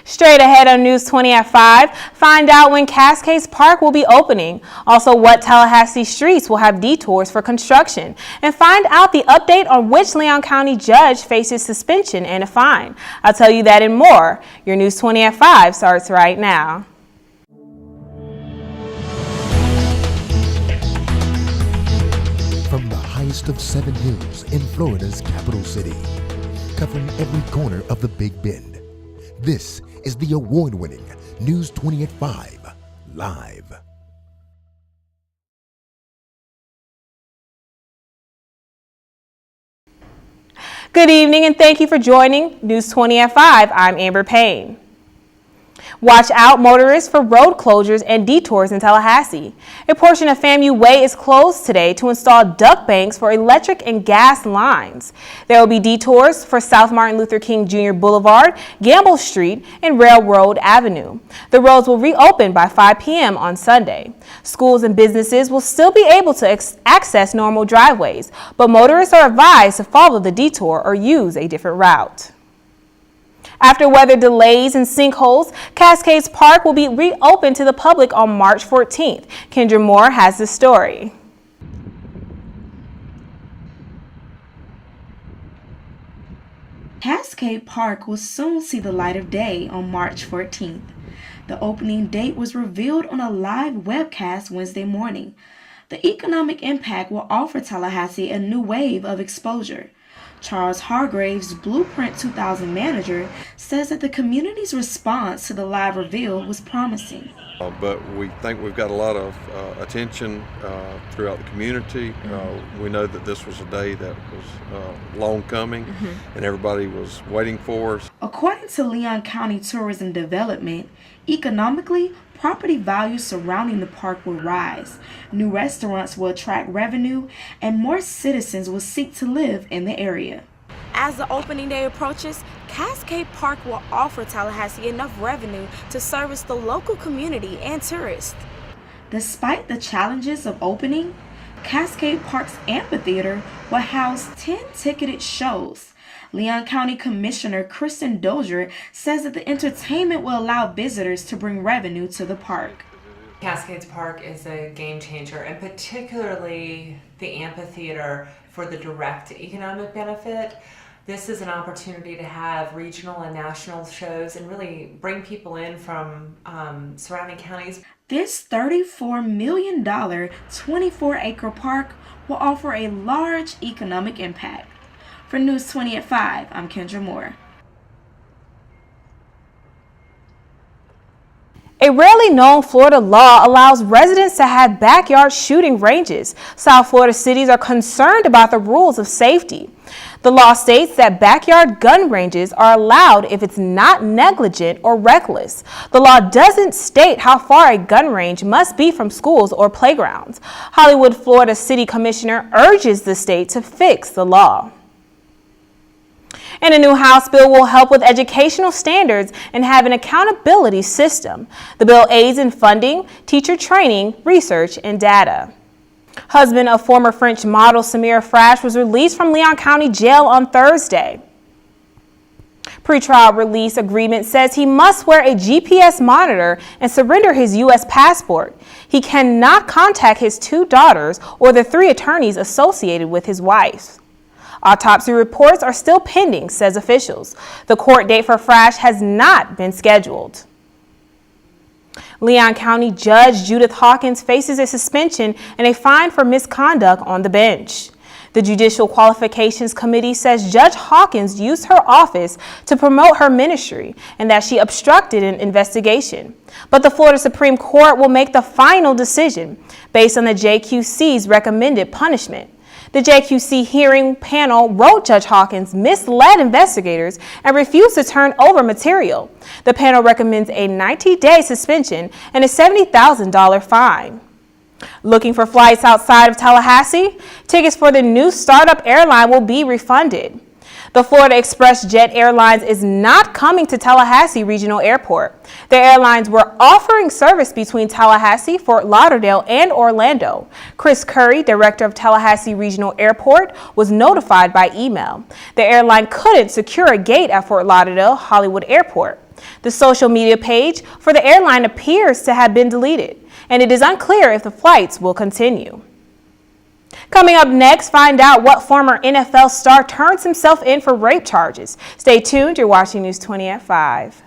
Straight ahead on News 20 at 5, find out when Cascades Park will be opening. Also, what Tallahassee streets will have detours for construction. And find out the update on which Leon County judge faces suspension and a fine. I'll tell you that and more. Your News 20 at 5 starts right now. From the highest of 7 hills in Florida's capital city, covering every corner of the Big Bend, this is the award-winning News 20 at 5 Live. Good evening and thank you for joining News 20 at 5. I'm Amber Payne. Watch out, motorists, for road closures and detours in Tallahassee. A portion of FAMU Way is closed today to install duct banks for electric and gas lines. There will be detours for South Martin Luther King Jr. Boulevard, Gamble Street, and Railroad Avenue. The roads will reopen by 5 p.m. on Sunday. Schools and businesses will still be able to access normal driveways, but motorists are advised to follow the detour or use a different route. After weather delays and sinkholes, Cascades Park will be reopened to the public on March 14th. Kendra Moore has the story. Cascade Park will soon see the light of day on March 14th. The opening date was revealed on a live webcast Wednesday morning. The economic impact will offer Tallahassee a new wave of exposure. Charles Hargraves, Blueprint 2000 manager, says that the community's response to the live reveal was promising. But we think we've got a lot of attention throughout the community. We know that this was a day that was long coming and everybody was waiting for us. According to Leon County Tourism Development, economically, property values surrounding the park will rise, new restaurants will attract revenue, and more citizens will seek to live in the area. As the opening day approaches, Cascade Park will offer Tallahassee enough revenue to service the local community and tourists. Despite the challenges of opening, Cascade Park's amphitheater will house 10 ticketed shows. Leon County Commissioner Kristen Dozier says that the entertainment will allow visitors to bring revenue to the park. Cascades Park is a game changer, and particularly the amphitheater for the direct economic benefit. This is an opportunity to have regional and national shows and really bring people in from surrounding counties. This $34 million 24-acre park will offer a large economic impact. For News 20 at 5, I'm Kendra Moore. A rarely known Florida law allows residents to have backyard shooting ranges. South Florida cities are concerned about the rules of safety. The law states that backyard gun ranges are allowed if it's not negligent or reckless. The law doesn't state how far a gun range must be from schools or playgrounds. Hollywood, Florida City Commissioner urges the state to fix the law. And a new House bill will help with educational standards and have an accountability system. The bill aids in funding, teacher training, research, and data. Husband of former French model Samira Frash was released from Leon County Jail on Thursday. Pretrial release agreement says he must wear a GPS monitor and surrender his U.S. passport. He cannot contact his 2 daughters or the 3 attorneys associated with his wife. Autopsy reports are still pending, says officials. The court date for Frash has not been scheduled. Leon County Judge Judith Hawkins faces a suspension and a fine for misconduct on the bench. The Judicial Qualifications Committee says Judge Hawkins used her office to promote her ministry and that she obstructed an investigation. But the Florida Supreme Court will make the final decision based on the JQC's recommended punishment. The JQC hearing panel wrote Judge Hawkins misled investigators and refused to turn over material. The panel recommends a 90-day suspension and a $70,000 fine. Looking for flights outside of Tallahassee? Tickets for the new startup airline will be refunded. The Florida Express Jet Airlines is not coming to Tallahassee Regional Airport. The airlines were offering service between Tallahassee, Fort Lauderdale, and Orlando. Chris Curry, director of Tallahassee Regional Airport, was notified by email. The airline couldn't secure a gate at Fort Lauderdale Hollywood Airport. The social media page for the airline appears to have been deleted, and it is unclear if the flights will continue. Coming up next, find out what former NFL star turns himself in for rape charges. Stay tuned. You're watching News 20 at 5.